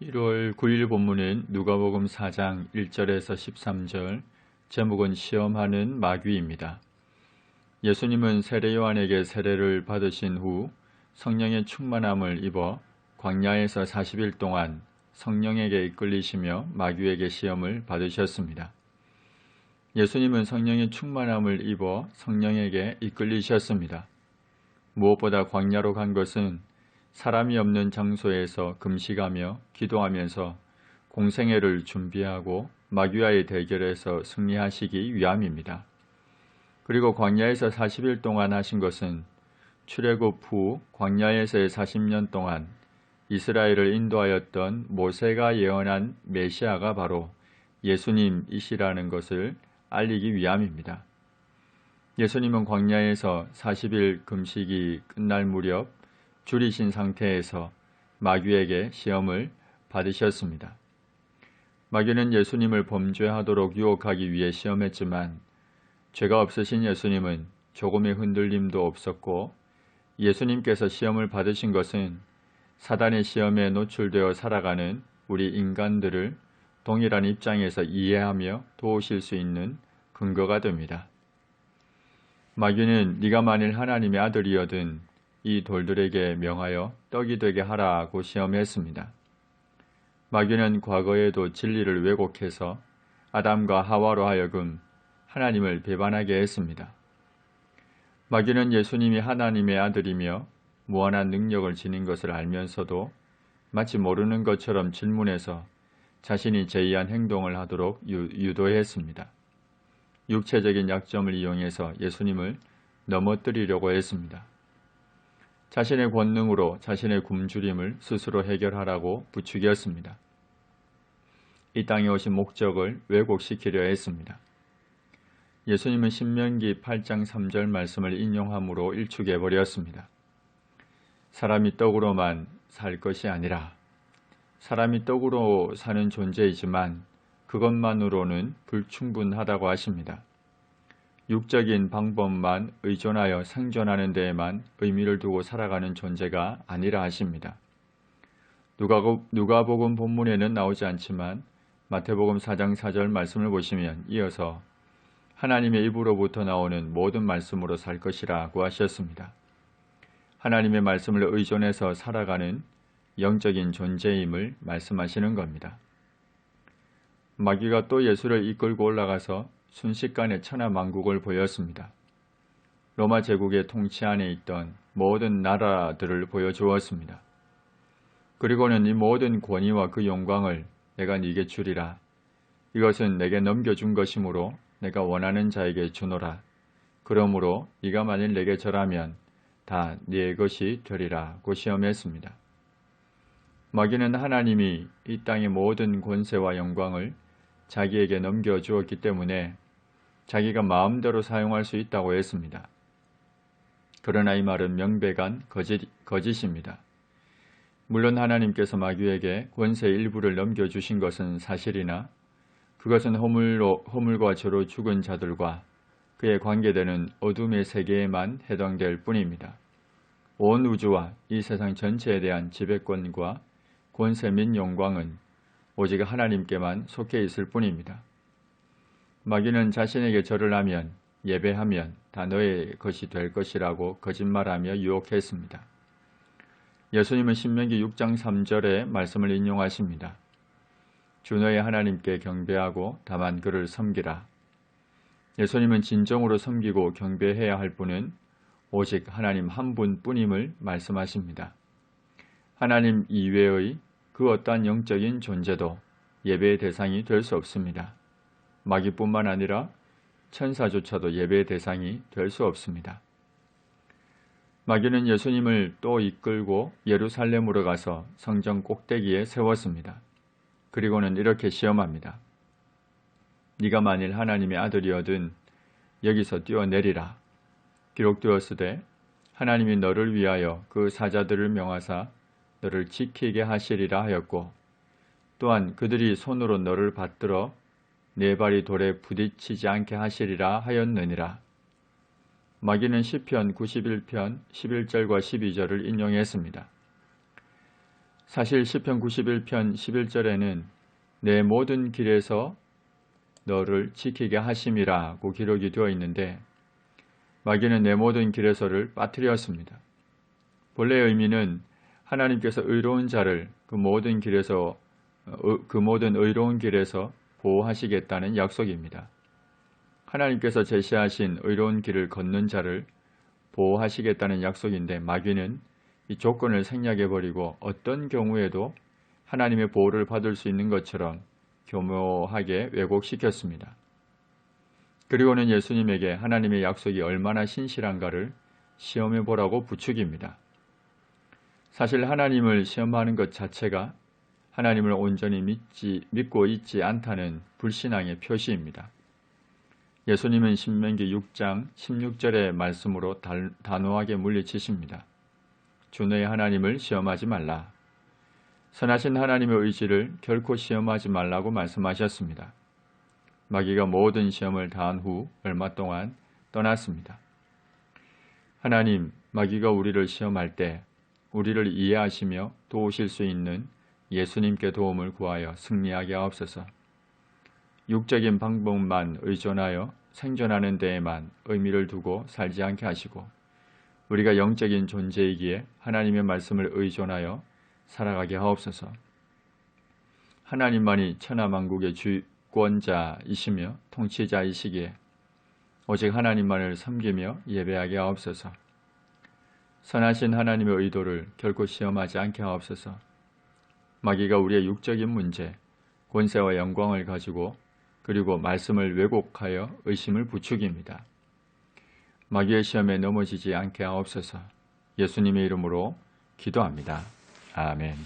1월 9일 본문은 누가복음 4장 1절에서 13절, 제목은 시험하는 마귀입니다. 예수님은 세례 요한에게 세례를 받으신 후 성령의 충만함을 입어 광야에서 40일 동안 성령에게 이끌리시며 마귀에게 시험을 받으셨습니다. 예수님은 성령의 충만함을 입어 성령에게 이끌리셨습니다. 무엇보다 광야로 간 것은 사람이 없는 장소에서 금식하며 기도하면서 공생애를 준비하고 마귀와의 대결에서 승리하시기 위함입니다. 그리고 광야에서 40일 동안 하신 것은 출애굽 후 광야에서의 40년 동안 이스라엘을 인도하였던 모세가 예언한 메시아가 바로 예수님이시라는 것을 알리기 위함입니다. 예수님은 광야에서 40일 금식이 끝날 무렵 줄이신 상태에서 마귀에게 시험을 받으셨습니다. 마귀는 예수님을 범죄하도록 유혹하기 위해 시험했지만 죄가 없으신 예수님은 조금의 흔들림도 없었고, 예수님께서 시험을 받으신 것은 사단의 시험에 노출되어 살아가는 우리 인간들을 동일한 입장에서 이해하며 도우실 수 있는 근거가 됩니다. 마귀는 네가 만일 하나님의 아들이어든 이 돌들에게 명하여 떡이 되게 하라고 시험했습니다. 마귀는 과거에도 진리를 왜곡해서 아담과 하와로 하여금 하나님을 배반하게 했습니다. 마귀는 예수님이 하나님의 아들이며 무한한 능력을 지닌 것을 알면서도 마치 모르는 것처럼 질문해서 자신이 제의한 행동을 하도록 유도했습니다. 육체적인 약점을 이용해서 예수님을 넘어뜨리려고 했습니다. 자신의 권능으로 자신의 굶주림을 스스로 해결하라고 부추겼습니다. 이 땅에 오신 목적을 왜곡시키려 했습니다. 예수님은 신명기 8장 3절 말씀을 인용함으로 일축해버렸습니다. 사람이 떡으로만 살 것이 아니라 사람이 떡으로 사는 존재이지만 그것만으로는 불충분하다고 하십니다. 육적인 방법만 의존하여 생존하는 데에만 의미를 두고 살아가는 존재가 아니라 하십니다. 누가복음 본문에는 나오지 않지만 마태복음 4장 4절 말씀을 보시면 이어서 하나님의 입으로부터 나오는 모든 말씀으로 살 것이라고 하셨습니다. 하나님의 말씀을 의존해서 살아가는 영적인 존재임을 말씀하시는 겁니다. 마귀가 또 예수를 이끌고 올라가서 순식간에 천하만국을 보였습니다. 로마 제국의 통치 안에 있던 모든 나라들을 보여주었습니다. 그리고는 이 모든 권위와 그 영광을 내가 네게 주리라. 이것은 내게 넘겨준 것이므로 내가 원하는 자에게 주노라. 그러므로 네가 만일 내게 절하면 다 네 것이 되리라고 시험했습니다. 마귀는 하나님이 이 땅의 모든 권세와 영광을 자기에게 넘겨주었기 때문에 자기가 마음대로 사용할 수 있다고 했습니다. 그러나 이 말은 명백한 거짓입니다. 물론 하나님께서 마귀에게 권세의 일부를 넘겨주신 것은 사실이나 그것은 허물과 죄로 죽은 자들과 그에 관계되는 어둠의 세계에만 해당될 뿐입니다. 온 우주와 이 세상 전체에 대한 지배권과 권세 및 영광은 오직 하나님께만 속해 있을 뿐입니다. 마귀는 자신에게 절을 하면, 예배하면 다 너의 것이 될 것이라고 거짓말하며 유혹했습니다. 예수님은 신명기 6장 3절의 말씀을 인용하십니다. 주 너의 하나님께 경배하고 다만 그를 섬기라. 예수님은 진정으로 섬기고 경배해야 할 분은 오직 하나님 한 분뿐임을 말씀하십니다. 하나님 이외의 그 어떠한 영적인 존재도 예배의 대상이 될 수 없습니다. 마귀뿐만 아니라 천사조차도 예배의 대상이 될 수 없습니다. 마귀는 예수님을 또 이끌고 예루살렘으로 가서 성전 꼭대기에 세웠습니다. 그리고는 이렇게 시험합니다. 네가 만일 하나님의 아들이어든 여기서 뛰어내리라. 기록되었으되 하나님이 너를 위하여 그 사자들을 명하사 너를 지키게 하시리라 하였고, 또한 그들이 손으로 너를 받들어 네 발이 돌에 부딪히지 않게 하시리라 하였느니라. 마귀는 시편 91편 11절과 12절을 인용했습니다. 사실 시편 91편 11절에는 내 모든 길에서 너를 지키게 하심이라고 기록이 되어 있는데 마귀는 내 모든 길에서를 빠뜨렸습니다. 본래의 의미는 하나님께서 의로운 자를 그 모든 의로운 길에서 보호하시겠다는 약속입니다. 하나님께서 제시하신 의로운 길을 걷는 자를 보호하시겠다는 약속인데 마귀는 이 조건을 생략해버리고 어떤 경우에도 하나님의 보호를 받을 수 있는 것처럼 교묘하게 왜곡시켰습니다. 그리고는 예수님에게 하나님의 약속이 얼마나 신실한가를 시험해 보라고 부추깁니다. 사실 하나님을 시험하는 것 자체가 하나님을 온전히 믿고 있지 않다는 불신앙의 표시입니다. 예수님은 신명기 6장 16절의 말씀으로 단호하게 물리치십니다. 주 너의 하나님을 시험하지 말라. 선하신 하나님의 의지를 결코 시험하지 말라고 말씀하셨습니다. 마귀가 모든 시험을 다한 후 얼마 동안 떠났습니다. 하나님, 마귀가 우리를 시험할 때 우리를 이해하시며 도우실 수 있는 예수님께 도움을 구하여 승리하게 하옵소서. 육적인 방법만 의존하여 생존하는 데에만 의미를 두고 살지 않게 하시고 우리가 영적인 존재이기에 하나님의 말씀을 의존하여 살아가게 하옵소서. 하나님만이 천하만국의 주권자이시며 통치자이시기에 오직 하나님만을 섬기며 예배하게 하옵소서. 선하신 하나님의 의도를 결코 시험하지 않게 하옵소서. 마귀가 우리의 육적인 문제, 권세와 영광을 가지고 그리고 말씀을 왜곡하여 의심을 부추깁니다. 마귀의 시험에 넘어지지 않게 하옵소서. 예수님의 이름으로 기도합니다. 아멘.